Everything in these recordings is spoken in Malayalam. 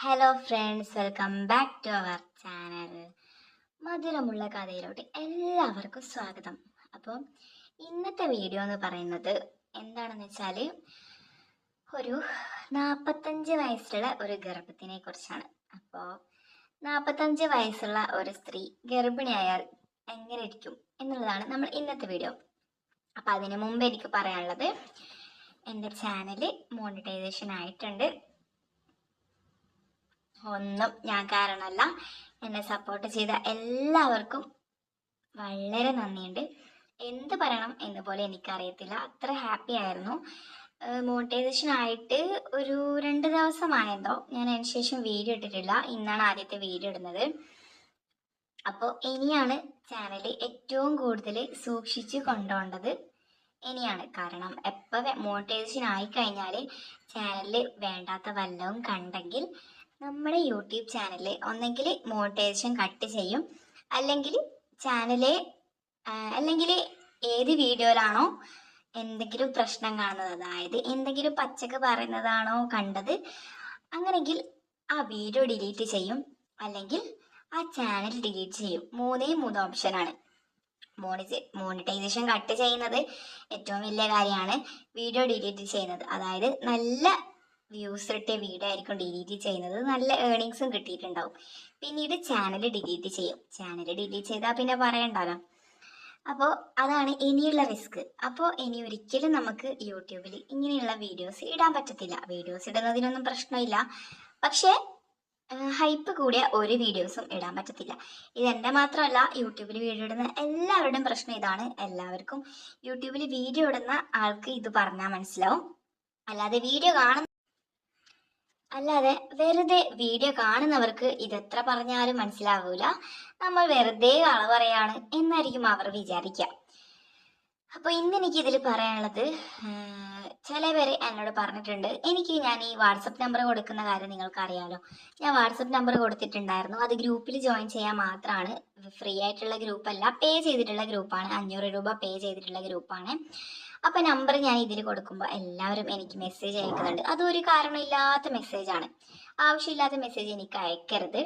Hello friends, welcome back to our channel. മധുരമുള്ള കഥയിലോട്ട് എല്ലാവർക്കും സ്വാഗതം. അപ്പോൾ ഇന്നത്തെ വീഡിയോ എന്ന് പറയുന്നത് എന്താണെന്ന് വെച്ചാൽ ഒരു 45 വയസ്സുള്ള ഒരു ഗർഭത്തിനെ കുറിച്ചാണ്. അപ്പോൾ 45 വയസ്സുള്ള ഒരു സ്ത്രീ ഗർഭിണിയായാൽ എങ്ങനെ ഇരിക്കും എന്നുള്ളതാണ് നമ്മൾ ഇന്നത്തെ വീഡിയോ. അപ്പം അതിന് മുമ്പ് എനിക്ക് പറയാനുള്ളത്, എൻ്റെ ചാനൽ മോണിറ്റൈസേഷൻ ആയിട്ടുണ്ട്. ഒന്നും ഞാൻ കാരണമല്ല, എന്നെ സപ്പോർട്ട് ചെയ്ത എല്ലാവർക്കും വളരെ നന്ദിയുണ്ട്. എന്ത് പറയണം എന്ന് പോലെ എനിക്കറിയത്തില്ല, അത്ര ഹാപ്പി ആയിരുന്നു. മോണിറ്റൈസേഷൻ ആയിട്ട് ഒരു 2 ദിവസമായെന്തോ ഞാൻ അതിന് ശേഷം വീഡിയോ ഇട്ടിട്ടില്ല. ഇന്നാണ് ആദ്യത്തെ വീഡിയോ ഇടുന്നത്. അപ്പോൾ ഇനിയാണ് ചാനൽ ഏറ്റവും കൂടുതൽ സൂക്ഷിച്ച് കൊണ്ടുപോകേണ്ടത്. ഇനിയാണ്, കാരണം എപ്പോൾ മോണിറ്റൈസേഷൻ ആയിക്കഴിഞ്ഞാൽ ചാനലിൽ വേണ്ടാത്ത വല്ലതും കണ്ടെങ്കിൽ നമ്മുടെ യൂട്യൂബ് ചാനൽ ഒന്നെങ്കിൽ മോണിറ്റൈസേഷൻ കട്ട് ചെയ്യും, അല്ലെങ്കിൽ അല്ലെങ്കിൽ ഏത് വീഡിയോയിലാണോ എന്തെങ്കിലും പ്രശ്നം കാണുന്നത്, അതായത് എന്തെങ്കിലും പച്ചക്ക് പറയുന്നതാണോ കണ്ടത്, അങ്ങനെങ്കിൽ ആ വീഡിയോ ഡിലീറ്റ് ചെയ്യും, അല്ലെങ്കിൽ ആ ചാനൽ ഡിലീറ്റ് ചെയ്യും. മൂന്നേ ഓപ്ഷനാണ്. മോണിറ്റൈസേഷൻ കട്ട് ചെയ്യുന്നത് ഏറ്റവും വലിയ കാര്യമാണ്. വീഡിയോ ഡിലീറ്റ് ചെയ്യുന്നത്, അതായത് നല്ല വ്യൂസ് ഇട്ട വീഡിയോ ആയിരിക്കും ഡിലീറ്റ് ചെയ്യുന്നത്, നല്ല ഏർണിങ്സും കിട്ടിയിട്ടുണ്ടാവും. പിന്നീട് ചാനൽ ഡിലീറ്റ് ചെയ്യും. ചാനൽ ഡിലീറ്റ് ചെയ്താൽ പിന്നെ പറയണ്ടല്ലോ. അപ്പോൾ അതാണ് ഇനിയുള്ള റിസ്ക്. അപ്പോൾ ഇനി ഒരിക്കലും നമുക്ക് യൂട്യൂബിൽ ഇങ്ങനെയുള്ള വീഡിയോസ് ഇടാൻ പറ്റത്തില്ല. വീഡിയോസ് ഇടുന്നതിനൊന്നും പ്രശ്നമില്ല, പക്ഷേ ഹൈപ്പ് കൂടിയ ഒരു വീഡിയോസും ഇടാൻ പറ്റത്തില്ല. ഇതെൻ്റെ മാത്രമല്ല, യൂട്യൂബിൽ വീഡിയോ ഇടുന്ന എല്ലാവരുടെയും പ്രശ്നം ഇതാണ്. എല്ലാവർക്കും യൂട്യൂബിൽ വീഡിയോ ഇടുന്ന ആൾക്ക് ഇത് പറഞ്ഞാൽ മനസ്സിലാവും. അല്ലാതെ വെറുതെ വീഡിയോ കാണുന്നവർക്ക് ഇതെത്ര പറഞ്ഞാലും മനസ്സിലാവൂല. നമ്മൾ വെറുതെ കള പറയാണ് എന്നായിരിക്കും അവർ വിചാരിക്കുക. അപ്പോൾ ഇന്ന് എനിക്ക് ഇതിൽ പറയാനുള്ളത്, ചില പേര് എന്നോട് പറഞ്ഞിട്ടുണ്ട്, ഞാൻ ഈ വാട്സപ്പ് നമ്പർ കൊടുക്കുന്ന കാര്യം നിങ്ങൾക്ക് അറിയാലോ. ഞാൻ വാട്സപ്പ് നമ്പർ കൊടുത്തിട്ടുണ്ടായിരുന്നു. അത് ഗ്രൂപ്പിൽ ജോയിൻ ചെയ്യാൻ മാത്രമാണ്. ഫ്രീ ആയിട്ടുള്ള ഗ്രൂപ്പല്ല, പേ ചെയ്തിട്ടുള്ള ഗ്രൂപ്പാണ്. 500 രൂപ പേ ചെയ്തിട്ടുള്ള ഗ്രൂപ്പാണ്. അപ്പം നമ്പർ ഞാൻ ഇതിൽ കൊടുക്കുമ്പോൾ എല്ലാവരും എനിക്ക് മെസ്സേജ് അയക്കുന്നുണ്ട്. അതൊരു കാരണമില്ലാത്ത മെസ്സേജാണ്. ആവശ്യമില്ലാത്ത മെസ്സേജ് എനിക്ക് അയക്കരുത്.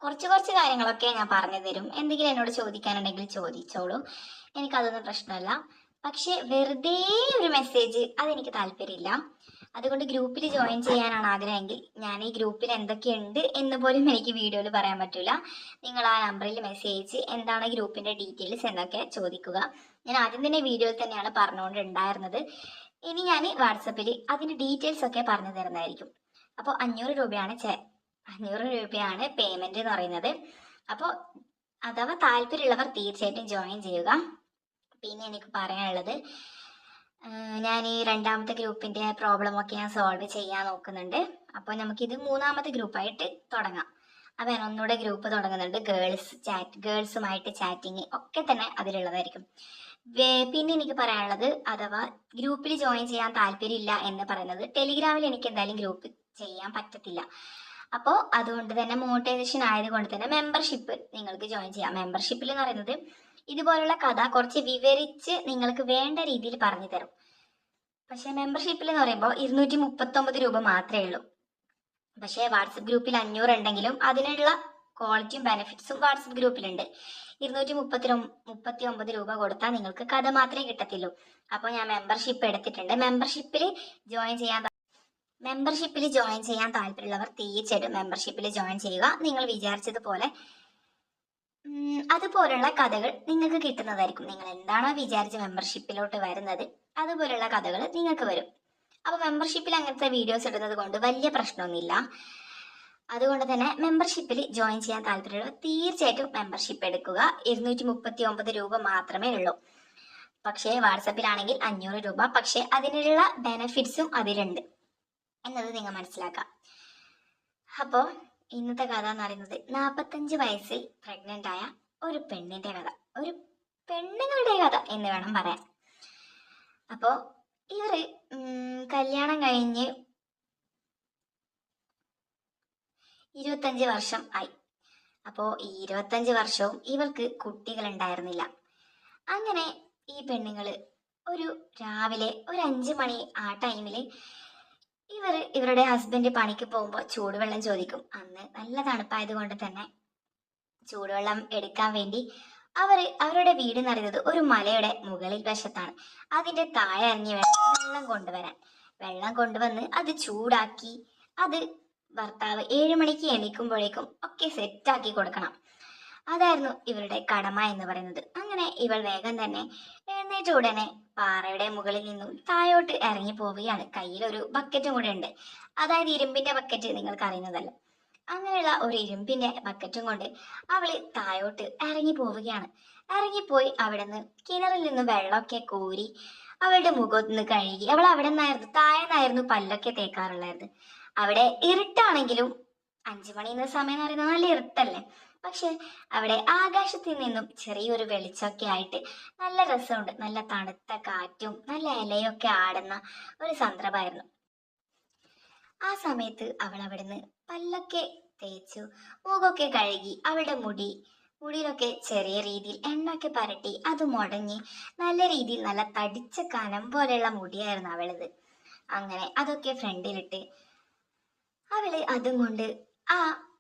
കുറച്ച് കാര്യങ്ങളൊക്കെ ഞാൻ പറഞ്ഞു തരും. എന്തെങ്കിലും എന്നോട് ചോദിക്കാനുണ്ടെങ്കിൽ ചോദിച്ചോളൂ, എനിക്കതൊന്നും പ്രശ്നമല്ല. പക്ഷെ വെറുതെ ഒരു മെസ്സേജ്, അതെനിക്ക് താല്പര്യമില്ല. അതുകൊണ്ട് ഗ്രൂപ്പിൽ ജോയിൻ ചെയ്യാനാണ് ആഗ്രഹമെങ്കിൽ ഞാൻ ഈ ഗ്രൂപ്പിൽ എന്തൊക്കെയുണ്ട് എന്ന് പോലും എനിക്ക് വീഡിയോയിൽ പറയാൻ പറ്റില്ല. നിങ്ങൾ ആ നമ്പറിൽ മെസ്സേജ് എന്താണ് ഗ്രൂപ്പിൻ്റെ ഡീറ്റെയിൽസ് എന്നൊക്കെ ചോദിക്കുക. ഞാൻ ആദ്യം തന്നെ വീഡിയോയിൽ തന്നെയാണ് പറഞ്ഞുകൊണ്ടുണ്ടായിരുന്നത്. ഇനി ഞാൻ വാട്സപ്പിൽ അതിൻ്റെ ഡീറ്റെയിൽസ് ഒക്കെ പറഞ്ഞു തരുന്നതായിരിക്കും. അപ്പോൾ 500 രൂപയാണ് പേയ്മെൻറ്റ് എന്ന് പറയുന്നത്. അപ്പോൾ അഥവാ താല്പര്യമുള്ളവർ തീർച്ചയായിട്ടും ജോയിൻ ചെയ്യുക. പിന്നെ എനിക്ക് പറയാനുള്ളത്, ഞാൻ ഈ രണ്ടാമത്തെ ഗ്രൂപ്പിൻ്റെ പ്രോബ്ലമൊക്കെ ഞാൻ സോൾവ് ചെയ്യാൻ നോക്കുന്നുണ്ട്. അപ്പോൾ നമുക്കിത് 3ാമത്തെ ഗ്രൂപ്പായിട്ട് തുടങ്ങാം. അപ്പോൾ ഞാൻ ഒന്നുകൂടെ ഗ്രൂപ്പ് തുടങ്ങുന്നുണ്ട്. ഗേൾസുമായിട്ട് ചാറ്റിങ് ഒക്കെ തന്നെ അതിലുള്ളതായിരിക്കും. പിന്നെ എനിക്ക് പറയാനുള്ളത്, അഥവാ ഗ്രൂപ്പിൽ ജോയിൻ ചെയ്യാൻ താല്പര്യമില്ല എന്ന് പറയുന്നത്, ടെലിഗ്രാമിൽ എനിക്ക് എന്തായാലും ഗ്രൂപ്പ് ചെയ്യാൻ പറ്റത്തില്ല. അപ്പോൾ അതുകൊണ്ട് തന്നെ മോണിറ്റൈസേഷൻ ആയതുകൊണ്ട് തന്നെ മെമ്പർഷിപ്പ് നിങ്ങൾക്ക് ജോയിൻ ചെയ്യാം. മെമ്പർഷിപ്പിൽ എന്ന് പറയുന്നത് ഇതുപോലുള്ള കഥ കുറച്ച് വിവരിച്ച് നിങ്ങൾക്ക് വേണ്ട രീതിയിൽ പറഞ്ഞു തരും. പക്ഷെ മെമ്പർഷിപ്പിൽ എന്ന് പറയുമ്പോൾ 239 രൂപ മാത്രമേ ഉള്ളൂ. പക്ഷേ വാട്സപ്പ് ഗ്രൂപ്പിൽ 500 ഉണ്ടെങ്കിലും അതിനുള്ള ക്വാളിറ്റിയും ബെനിഫിറ്റ്സും വാട്സപ്പ് ഗ്രൂപ്പിലുണ്ട്. 239 രൂപ കൊടുത്താൽ നിങ്ങൾക്ക് കഥ മാത്രമേ കിട്ടത്തുള്ളൂ. അപ്പോൾ ഞാൻ മെമ്പർഷിപ്പ് എടുത്തിട്ടുണ്ട്. മെമ്പർഷിപ്പിൽ ജോയിൻ ചെയ്യാൻ താല്പര്യമുള്ളവർ തീർച്ചയായിട്ടും മെമ്പർഷിപ്പിൽ ജോയിൻ ചെയ്യുക. നിങ്ങൾ വിചാരിച്ചതുപോലെ അതുപോലുള്ള കഥകൾ നിങ്ങൾക്ക് കിട്ടുന്നതായിരിക്കും. നിങ്ങൾ എന്താണോ വിചാരിച്ച് മെമ്പർഷിപ്പിലോട്ട് വരുന്നത്, അതുപോലുള്ള കഥകൾ നിങ്ങൾക്ക് വരും. അപ്പോൾ മെമ്പർഷിപ്പിൽ അങ്ങനത്തെ വീഡിയോസ് ഇടുന്നത് കൊണ്ട് വലിയ പ്രശ്നമൊന്നുമില്ല. അതുകൊണ്ട് തന്നെ മെമ്പർഷിപ്പിൽ ജോയിൻ ചെയ്യാൻ താല്പര്യമുള്ളവർ തീർച്ചയായിട്ടും മെമ്പർഷിപ്പ് എടുക്കുക. 239 രൂപ മാത്രമേ ഉള്ളൂ. പക്ഷേ വാട്സപ്പിലാണെങ്കിൽ 500 രൂപ. പക്ഷേ അതിനുള്ള ബെനിഫിറ്റ്സും അതിലുണ്ട് എന്നത് നിങ്ങൾ മനസ്സിലാക്കാം. അപ്പോൾ ഇന്നത്തെ കഥ എന്ന് പറയുന്നത് 45 വയസ്സിൽ പ്രഗ്നൻ്റ് ആയ ഒരു പെണ്ണിൻ്റെ കഥ, ഒരു പെണ്ണുങ്ങളുടെ കഥ എന്ന് വേണം പറയാൻ. അപ്പോൾ ഇവർ കല്യാണം കഴിഞ്ഞ് 25 വർഷം ആയി. അപ്പോൾ ഈ 25 വർഷവും ഇവർക്ക് കുട്ടികളുണ്ടായിരുന്നില്ല. അങ്ങനെ ഈ പെണ്ണുങ്ങൾ രാവിലെ ഒരു 5 മണി ആ ടൈമിൽ ഇവർ ഇവരുടെ ഹസ്ബൻഡ് പണിക്ക് പോകുമ്പോൾ ചൂടുവെള്ളം ചോദിക്കും. അന്ന് നല്ല തണുപ്പായത് കൊണ്ട് തന്നെ ചൂടുവെള്ളം എടുക്കാൻ വേണ്ടി അവരുടെ വീട് നിറയുന്നത് ഒരു മലയുടെ മുകളിൽ വശത്താണ്. അതിന്റെ താഴെ ഇറങ്ങി വെള്ളം കൊണ്ടുവരാൻ. വെള്ളം കൊണ്ടുവന്ന് അത് ചൂടാക്കി അത് ഭർത്താവ് 7 മണിക്ക് എണീക്കുമ്പോഴേക്കും ഒക്കെ സെറ്റാക്കി കൊടുക്കണം. അതായിരുന്നു ഇവരുടെ കടമ എന്ന് പറയുന്നത്. അങ്ങനെ ഇവൾ വേഗം തന്നെ എഴുന്നേറ്റ ഉടനെ പാറയുടെ മുകളിൽ നിന്നും താഴോട്ട് ഇറങ്ങി പോവുകയാണ്. കയ്യിൽ ഒരു ബക്കറ്റും കൂടെ ഉണ്ട്. അതായത് ഇരുമ്പിന്റെ ബക്കറ്റ്, നിങ്ങൾക്ക് അറിയുന്നതല്ല. അങ്ങനെയുള്ള ഒരു ഇരുമ്പിന്റെ ബക്കറ്റും കൊണ്ട് അവള് താഴോട്ട് ഇറങ്ങി പോവുകയാണ്. ഇറങ്ങിപ്പോയി അവിടെ നിന്ന് കിണറിൽ നിന്ന് വെള്ളമൊക്കെ കോരി അവളുടെ മുഖത്ത് കഴുകി. അവൾ അവിടെ നിന്നായിരുന്നു, താഴെ നിന്നായിരുന്നു പല്ലൊക്കെ തേക്കാറുള്ളായിരുന്നു. അവിടെ ഇരുട്ടാണെങ്കിലും 5 മണി എന്ന സമയം എന്ന് പറയുന്നത് നല്ല ഇരുട്ടല്ലേ. പക്ഷെ അവിടെ ആകാശത്തിൽ നിന്നും ചെറിയൊരു വെളിച്ചമൊക്കെ ആയിട്ട് നല്ല രസമുണ്ട്. നല്ല തണുത്ത കാറ്റും നല്ല ഇലയൊക്കെ ആടുന്ന ഒരു സന്ദർഭമായിരുന്നു. ആ സമയത്ത് അവൾ അവിടുന്ന് പല്ലൊക്കെ തേച്ചു, മുഖമൊക്കെ കഴുകി. അവളുടെ മുടിയിലൊക്കെ ചെറിയ രീതിയിൽ എണ്ണയൊക്കെ പരട്ടി അത് മുടങ്ങി നല്ല രീതിയിൽ നല്ല തടിച്ച കനം പോലെയുള്ള മുടിയായിരുന്നു അവളത്. അങ്ങനെ അതൊക്കെ ഫ്രണ്ടിലിട്ട് അവള് അതും കൊണ്ട് ആ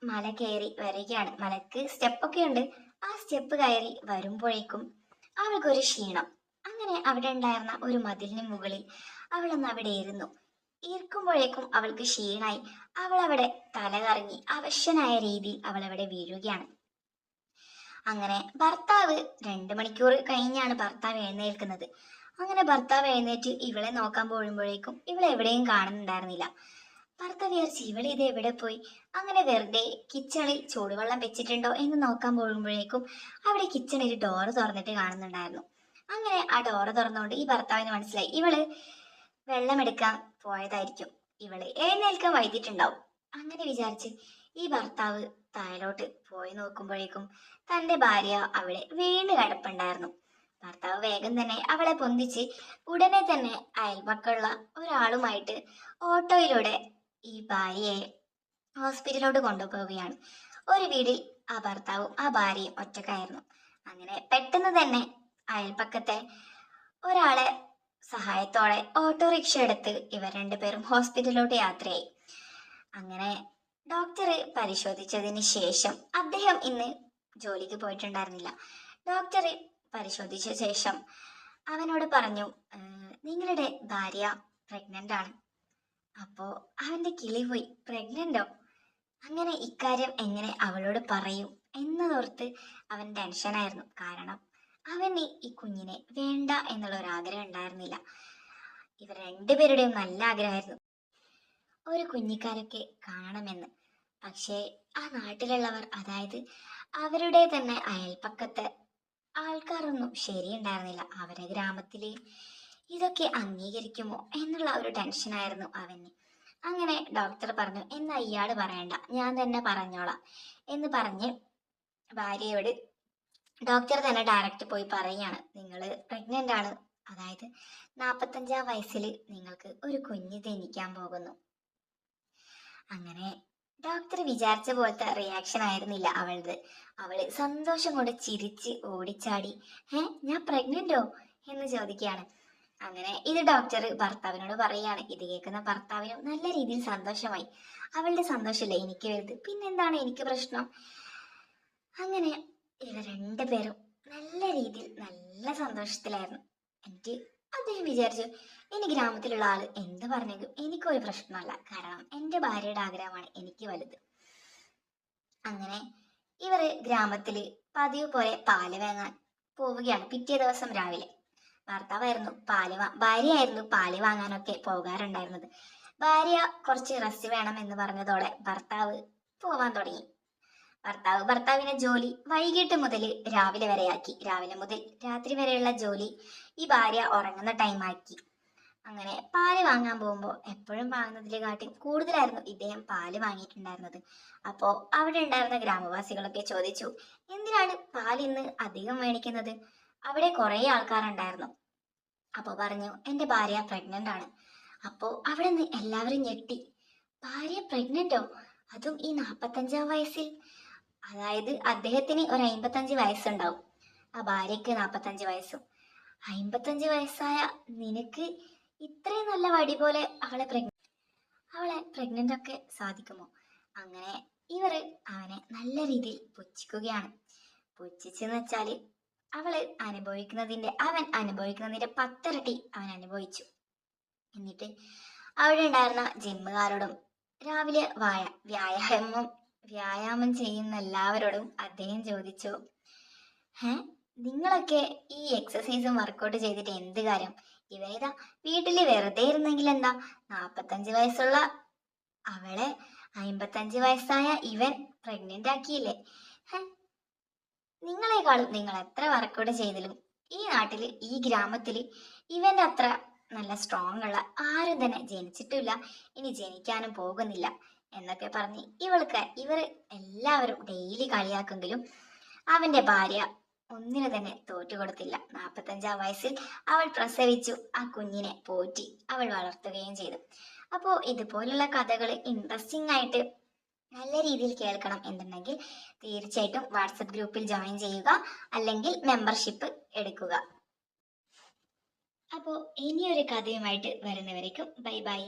മല കയറി വരികയാണ്. മലക്ക് സ്റ്റെപ്പൊക്കെ ഉണ്ട്. ആ സ്റ്റെപ്പ് കയറി വരുമ്പോഴേക്കും അവൾക്കൊരു ക്ഷീണം. അങ്ങനെ അവിടെ ഉണ്ടായിരുന്ന ഒരു മതിലിന് മുകളിൽ അവളൊന്ന് അവിടെ ഇരുന്നു. ഇരിക്കുമ്പോഴേക്കും അവൾക്ക് ക്ഷീണായി. അവൾ അവിടെ തല കറങ്ങി അവശനായ രീതിയിൽ അവൾ അവിടെ വീഴുകയാണ്. അങ്ങനെ ഭർത്താവ് 2 മണിക്കൂർ കഴിഞ്ഞാണ് ഭർത്താവ് എഴുന്നേൽക്കുന്നത്. അങ്ങനെ ഭർത്താവ് എഴുന്നേറ്റ് ഇവളെ നോക്കാൻ പോകുമ്പോഴേക്കും ഇവളെ എവിടെയും കാണുന്നുണ്ടായിരുന്നില്ല. ഭർത്താവ് വിചാരിച്ച് ഇവളെ ഇത് എവിടെ പോയി. അങ്ങനെ വെറുതെ കിച്ചണിൽ ചൂടുവെള്ളം വെച്ചിട്ടുണ്ടോ എന്ന് നോക്കാൻ പോകുമ്പോഴേക്കും അവിടെ കിച്ചണിൽ ഡോറ് തുറന്നിട്ട് കാണുന്നുണ്ടായിരുന്നു. അങ്ങനെ ആ ഡോറ് തുറന്നുകൊണ്ട് ഈ ഭർത്താവിന് മനസ്സിലായി ഇവള് വെള്ളമെടുക്കാൻ പോയതായിരിക്കും, ഇവള് എഴുന്നേൽക്കാൻ വൈകിട്ടുണ്ടാവും. അങ്ങനെ വിചാരിച്ച് ഈ ഭർത്താവ് താഴോട്ട് പോയി നോക്കുമ്പോഴേക്കും തന്റെ ഭാര്യ അവിടെ വീണ് കിടപ്പുണ്ടായിരുന്നു. ഭർത്താവ് വേഗം തന്നെ അവളെ പൊന്തിച്ച് ഉടനെ തന്നെ അയൽപക്കമുള്ള ഒരാളുമായിട്ട് ഓട്ടോയിലൂടെ ഈ ഭാര്യയെ ഹോസ്പിറ്റലിലോട്ട് കൊണ്ടുപോവുകയാണ്. ഒരു വീട്ടിൽ ആ ഭർത്താവും ആ ഭാര്യയും ഒറ്റക്കായിരുന്നു. അങ്ങനെ പെട്ടെന്ന് തന്നെ അയൽപക്കത്തെ ഒരാളെ സഹായത്തോടെ ഓട്ടോറിക്ഷ എടുത്ത് ഇവർ 2 പേരും ഹോസ്പിറ്റലിലോട്ട് യാത്രയായി. അങ്ങനെ ഡോക്ടർ പരിശോധിച്ചതിന് ശേഷം, അദ്ദേഹം ഇന്ന് ജോലിക്ക് പോയിട്ടുണ്ടായിരുന്നില്ല. ഡോക്ടർ പരിശോധിച്ച ശേഷം അവനോട് പറഞ്ഞു, നിങ്ങളുടെ ഭാര്യ പ്രഗ്നന്റ് ആണ്. അപ്പോ അവന്റെ കിളി പോയി. പ്രഗ്നന്റോ? അങ്ങനെ ഇക്കാര്യം എങ്ങനെ അവളോട് പറയും എന്നതോർത്ത് അവൻ ടെൻഷനായിരുന്നു. കാരണം അവന് ഈ കുഞ്ഞിനെ വേണ്ട എന്നുള്ള ഒരു ആഗ്രഹം ഉണ്ടായിരുന്നില്ല. ഇവർ 2 പേരുടെയും നല്ല ആഗ്രഹമായിരുന്നു ഒരു കുഞ്ഞിക്കാലൊക്കെ കാണണമെന്ന്. പക്ഷേ ആ നാട്ടിലുള്ളവർ, അതായത് അവരുടെ തന്നെ അയൽപ്പക്കത്തെ ആൾക്കാരൊന്നും ശരിയുണ്ടായിരുന്നില്ല. അവരെ ഗ്രാമത്തില് ഇതൊക്കെ അംഗീകരിക്കുമോ എന്നുള്ള ഒരു ടെൻഷനായിരുന്നു അവന്. അങ്ങനെ ഡോക്ടർ പറഞ്ഞു, എന്നാ ഇയാള് പറയണ്ട, ഞാൻ തന്നെ പറഞ്ഞോളാം എന്ന് പറഞ്ഞ് ഭാര്യയോട് ഡോക്ടർ തന്നെ ഡയറക്റ്റ് പോയി പറയുകയാണ്, നിങ്ങൾ പ്രഗ്നന്റ് ആണ്. അതായത് 45-ാം വയസ്സിൽ നിങ്ങൾക്ക് ഒരു കുഞ്ഞ് ജനിക്കാൻ പോകുന്നു. അങ്ങനെ ഡോക്ടർ വിചാരിച്ച പോലത്തെ റിയാക്ഷൻ ആയിരുന്നില്ല അവളത്. അവള് സന്തോഷം കൊണ്ട് ചിരിച്ച് ഓടിച്ചാടി, ഞാൻ പ്രഗ്നന്റോ എന്ന് ചോദിക്കുകയാണ്. അങ്ങനെ ഇത് ഡോക്ടർ ഭർത്താവിനോട് പറയുകയാണ്. ഇത് കേൾക്കുന്ന ഭർത്താവിനും നല്ല രീതിയിൽ സന്തോഷമായി. അവളുടെ സന്തോഷമല്ലേ എനിക്ക് വലുത്, പിന്നെന്താണ് എനിക്ക് പ്രശ്നം. അങ്ങനെ ഇവർ 2 പേരും നല്ല രീതിയിൽ നല്ല സന്തോഷത്തിലായിരുന്നു. അദ്ദേഹം വിചാരിച്ചു, ഇനി ഗ്രാമത്തിലുള്ള ആള് എന്ത് പറഞ്ഞെങ്കിലും എനിക്കൊരു പ്രശ്നമല്ല, കാരണം എൻ്റെ ഭാര്യയുടെ ആഗ്രഹമാണ് എനിക്ക് വലുത്. അങ്ങനെ ഇവര് ഗ്രാമത്തില് പതിവ് പോലെ പാല് വാങ്ങാൻ പോവുകയാണ്. പിറ്റേ ദിവസം രാവിലെ ഭർത്താവായിരുന്നു ഭാര്യയായിരുന്നു പാല് വാങ്ങാനൊക്കെ പോകാറുണ്ടായിരുന്നത്. ഭാര്യ കുറച്ച് റെസ്റ്റ് വേണം എന്ന് പറഞ്ഞതോടെ ഭർത്താവ് പോവാൻ തുടങ്ങി. ഭർത്താവിന്റെ ജോലി വൈകിട്ട് മുതൽ രാവിലെ വരെയാക്കി. രാവിലെ മുതൽ രാത്രി വരെയുള്ള ജോലി ഈ ഭാര്യ ഉറങ്ങുന്ന ടൈമാക്കി. അങ്ങനെ പാല് വാങ്ങാൻ പോകുമ്പോൾ എപ്പോഴും വാങ്ങുന്നതിനെക്കാട്ടി കൂടുതലായിരുന്നു ഇദ്ദേഹം പാല് വാങ്ങിയിട്ടുണ്ടായിരുന്നത്. അപ്പോ അവിടെ ഉണ്ടായിരുന്ന ഗ്രാമവാസികളൊക്കെ ചോദിച്ചു, എന്തിനാണ് പാൽ ഇന്ന് അധികം മേടിക്കുന്നത്? അവിടെ കുറെ ആൾക്കാരുണ്ടായിരുന്നു. അപ്പോ പറഞ്ഞു, എൻ്റെ ഭാര്യ പ്രഗ്നന്റ് ആണ്. അപ്പോ അവിടെ നിന്ന് എല്ലാവരും ഞെട്ടി. ഭാര്യ പ്രഗ്നന്റോ? അതും ഈ 45-ാം വയസ്സിൽ? അതായത് അദ്ദേഹത്തിന് ഒരു 55 വയസ്സുണ്ടാവും, ആ ഭാര്യക്ക് 45 വയസ്സും. 55 വയസ്സായ നിനക്ക് ഇത്രയും നല്ല വടി പോലെ അവളെ അവളെ പ്രഗ്നന്റ് ഒക്കെ സാധിക്കുമോ? അങ്ങനെ ഇവർ അവനെ നല്ല രീതിയിൽ പുച്ഛിക്കുകയാണ്. പുച്ഛിച്ചെന്ന് വെച്ചാല് അവൻ അനുഭവിക്കുന്നതിന്റെ 10 ഇരട്ടി അവൻ അനുഭവിച്ചു. എന്നിട്ട് അവിടെ ഉണ്ടായിരുന്ന ജിമ്മുകാരോടും രാവിലെ വ്യായാമം ചെയ്യുന്ന എല്ലാവരോടും അദ്ദേഹം ചോദിച്ചു, നിങ്ങളൊക്കെ ഈ എക്സസൈസും വർക്കൗട്ട് ചെയ്തിട്ട് എന്ത് കാര്യം? ഇവനിതാ വീട്ടില് വെറുതെ ഇരുന്നെങ്കിൽ എന്താ? 45 വയസ്സുള്ള അവളെ 55 വയസ്സായ ഇവൻ പ്രഗ്നന്റ് ആക്കിയില്ലേ? നിങ്ങളെക്കാളും നിങ്ങൾ എത്ര വർക്കൗട്ട് ചെയ്തിലും ഈ നാട്ടില് ഈ ഗ്രാമത്തില് ഇവന്റെ അത്ര നല്ല സ്ട്രോങ് ഉള്ള ആരും തന്നെ ജനിച്ചിട്ടില്ല, ഇനി ജനിക്കാനും പോകുന്നില്ല എന്നൊക്കെ പറഞ്ഞ് ഇവർ എല്ലാവരും ഡെയിലി കളിയാക്കെങ്കിലും അവന്റെ ഭാര്യ ഒന്നിനു തന്നെ തോറ്റുകൊടുത്തില്ല. 45-ാം വയസ്സിൽ അവൾ പ്രസവിച്ചു, ആ കുഞ്ഞിനെ പോറ്റി അവൾ വളർത്തുകയും ചെയ്തു. അപ്പോൾ ഇതുപോലുള്ള കഥകൾ ഇൻട്രസ്റ്റിംഗ് ആയിട്ട് നല്ല രീതിയിൽ കേൾക്കണം എന്നുണ്ടെങ്കിൽ തീർച്ചയായിട്ടും വാട്സപ്പ് ഗ്രൂപ്പിൽ ജോയിൻ ചെയ്യുക, അല്ലെങ്കിൽ മെമ്പർഷിപ്പ് എടുക്കുക. അപ്പോൾ ഇനിയൊരു കഥയുമായിട്ട് വരുന്നവരേക്കും ബൈ ബൈ.